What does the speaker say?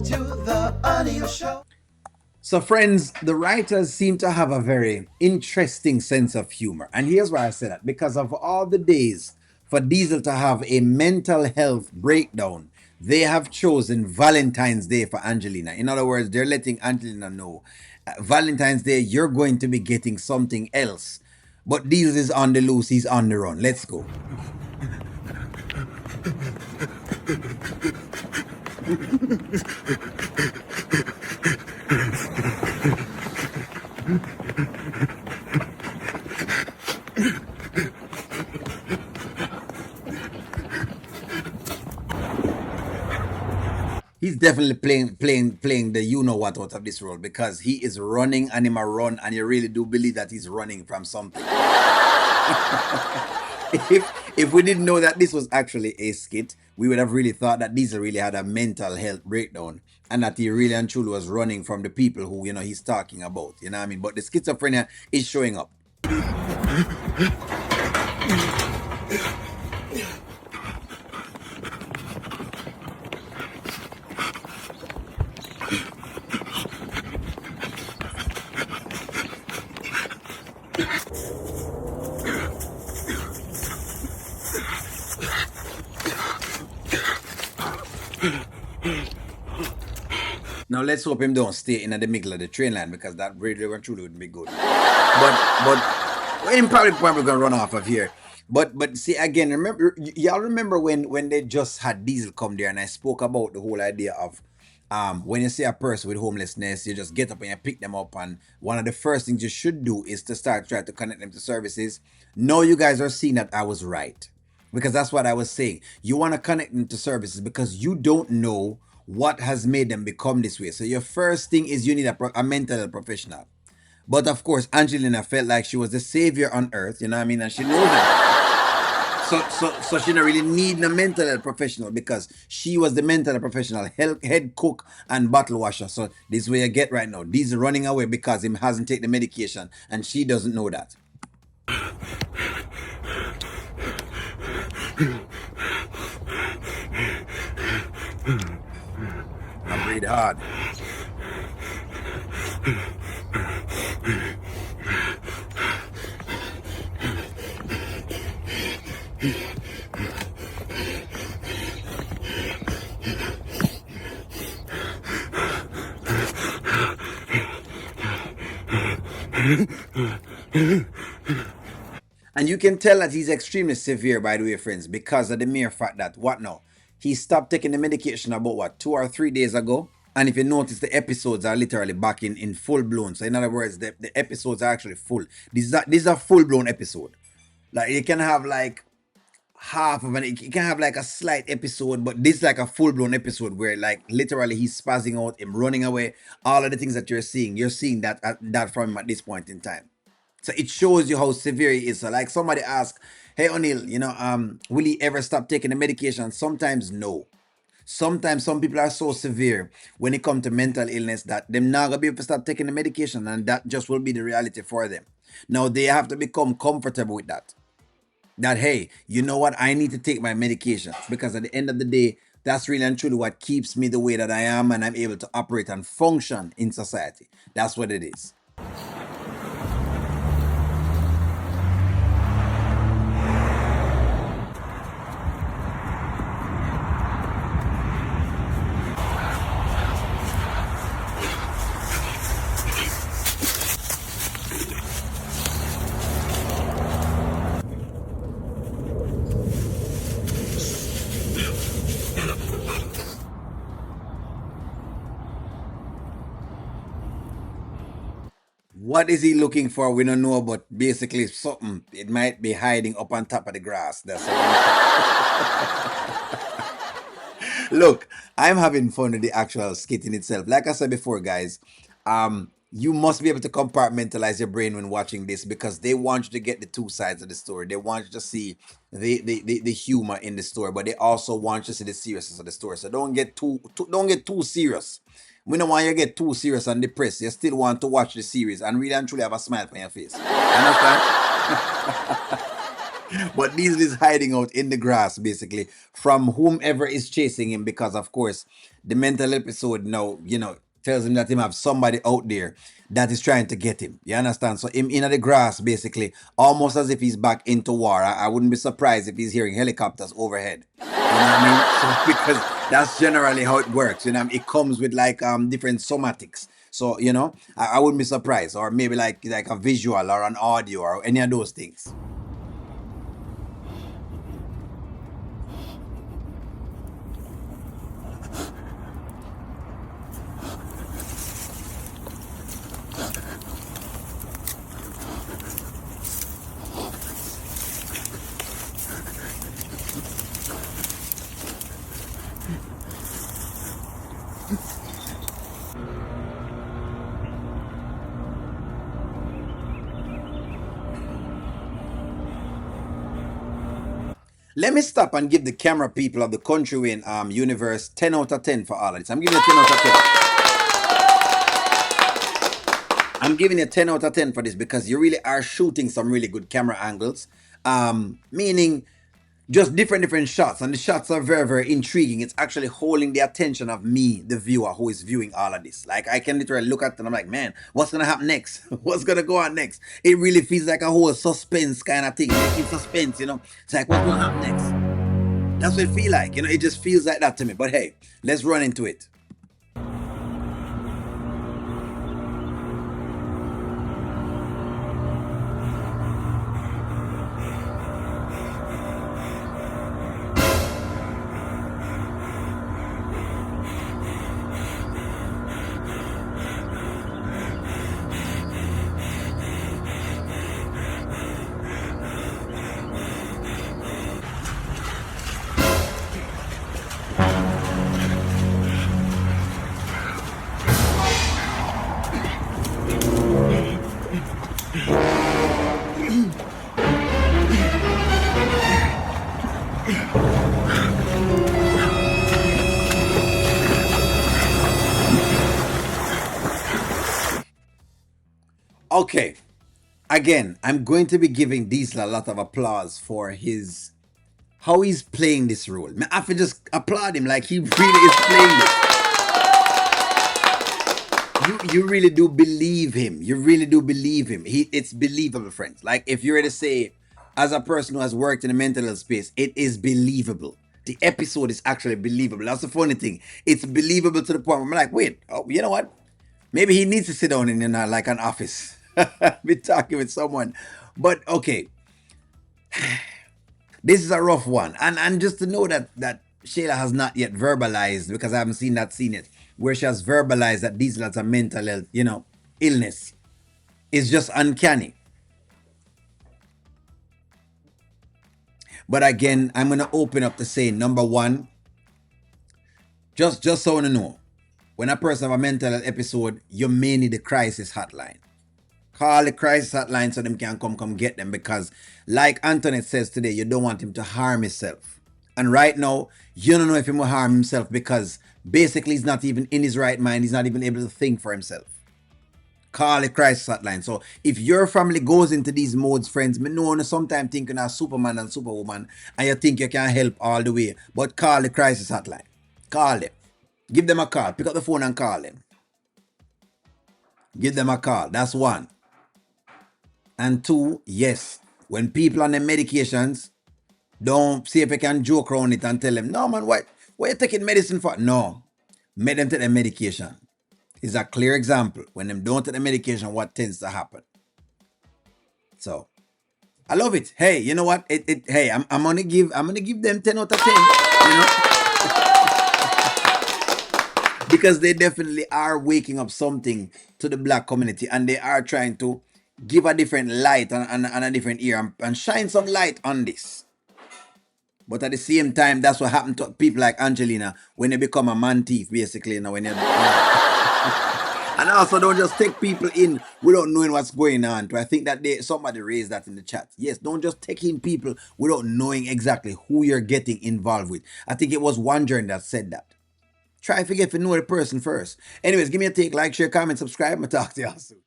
to the Anil Show. So, friends, the writers seem to have a very interesting sense of humor. And here's why I say that because of all the days for Diesel to have a mental health breakdown, they have chosen Valentine's Day for Angelina. In other words, they're letting Angelina know Valentine's Day, you're going to be getting something else. But Diesel is on the loose, he's on the run. Let's go. He's definitely playing the you know what out of this role because he is running and him a run and you really do believe that he's running from something. if we didn't know that this was actually a skit, we would have really thought that Diesel really had a mental health breakdown and that he really and truly was running from the people who he's talking about. You know what I mean? But the schizophrenia is showing up. Now let's hope him don't stay in the middle of the train line because that really and truly would be good. But him probably gonna run off of here. But see again, remember y'all remember when they just had Diesel come there and I spoke about the whole idea of when you see a person with homelessness, you just get up and you pick them up, and one of the first things you should do is to start trying to connect them to services. No, you guys are seeing that I was right. Because that's what I was saying. You want to connect them to services because you don't know what has made them become this way. So your first thing is you need a mental health professional. But of course, Angelina felt like she was the savior on earth, you know what I mean? And she knows that. So she don't really need a mental health professional because she was the mental health professional, head cook and bottle washer. So this is where you get right now. These are running away because he hasn't taken the medication and she doesn't know that. I breathe hard. And you can tell that he's extremely severe, by the way, friends, because of the mere fact that, what now? He stopped taking the medication about, 2 or 3 days ago? And if you notice, the episodes are literally back in full blown. So in other words, the episodes are actually full. This is a full blown episode. Like you can have like half of you can have like a slight episode, but this is like a full blown episode where like literally he's spazzing out, him running away, all of the things that you're seeing that from him at this point in time. So it shows you how severe he is. So like somebody asked, hey O'Neill, will he ever stop taking the medication? Sometimes no. Sometimes some people are so severe when it comes to mental illness that they're not gonna be able to stop taking the medication, and that just will be the reality for them. Now they have to become comfortable with that. That hey, you know what? I need to take my medication because at the end of the day, that's really and truly what keeps me the way that I am, and I'm able to operate and function in society. That's what it is. What is he looking for? We don't know, but basically something. It might be hiding up on top of the grass. That's Look, I'm having fun with the actual skit in itself. Like I said before, guys, you must be able to compartmentalize your brain when watching this because they want you to get the two sides of the story. They want you to see the humor in the story, but they also want you to see the seriousness of the story. So don't get too serious. We don't want you to get too serious and depressed. You still want to watch the series and really and truly have a smile on your face. You understand? But Diesel is hiding out in the grass, basically, from whomever is chasing him, because, of course, the mental episode now, tells him that him have somebody out there that is trying to get him. You understand? So him in the grass, basically, almost as if he's back into war. I wouldn't be surprised if he's hearing helicopters overhead. You know what I mean? So because that's generally how it works. It comes with like different somatics. So I wouldn't be surprised, or maybe like a visual or an audio or any of those things. Let me stop and give the camera people of the Kountry Wayne universe 10 out of 10 for all of this. I'm giving you 10 out of 10. I'm giving you 10 out of 10 for this because you really are shooting some really good camera angles. Meaning just different shots, and the shots are very, very intriguing. It's actually holding the attention of me, the viewer, who is viewing all of this. Like, I can literally look at it and I'm like, man, what's gonna happen next? What's gonna go on next? It really feels like a whole suspense kind of thing. Like, it's suspense, It's like, what's gonna happen next? That's what it feel like. It just feels like that to me. But hey, let's run into it. Okay. Again, I'm going to be giving Diesel a lot of applause for his how he's playing this role. I have to just applaud him like he really is playing this. You really do believe him. You really do believe him. It's believable, friends. Like, if you were to say, as a person who has worked in the mental health space, it is believable. The episode is actually believable. That's the funny thing. It's believable to the point where I'm like, wait, oh, you know what? Maybe he needs to sit down in like an office, be talking with someone. But okay, this is a rough one, and just to know that Shayla has not yet verbalized, because I haven't seen that scene yet, where she has verbalized that Diesel has a mental health, illness, is just uncanny. But again, I'm gonna open up to say, number one, just so you know, when a person have a mental health episode, you may need the crisis hotline. Call the crisis hotline so them can come get them, because like Antoinette says today, you don't want him to harm himself. And right now, you don't know if he will harm himself, because basically he's not even in his right mind. He's not even able to think for himself. Call the crisis hotline. So if your family goes into these modes, friends, me know sometimes think you're Superman and Superwoman and you think you can help all the way, but call the crisis hotline. Call them. Give them a call. Pick up the phone and call them. Give them a call. That's one. And two, yes, when people on the medications, don't see if you can joke around it and tell them, no man, what are you taking medicine for? No. Make them take the medication. It's a clear example. When them don't take the medication, what tends to happen? So I love it. Hey, you know what? Hey, I'm gonna give them 10 out of 10, because they definitely are waking up something to the black community, and they are trying to give a different light and a different ear, and shine some light on this. But at the same time, that's what happened to people like Angelina when they become a man thief, basically. When you're and also, don't just take people in without knowing what's going on. I think that somebody raised that in the chat. Yes, don't just take in people without knowing exactly who you're getting involved with. I think it was Wondering that said that. Try to get to know the person first. Anyways, give me a take, like, share, comment, subscribe, and talk to you soon.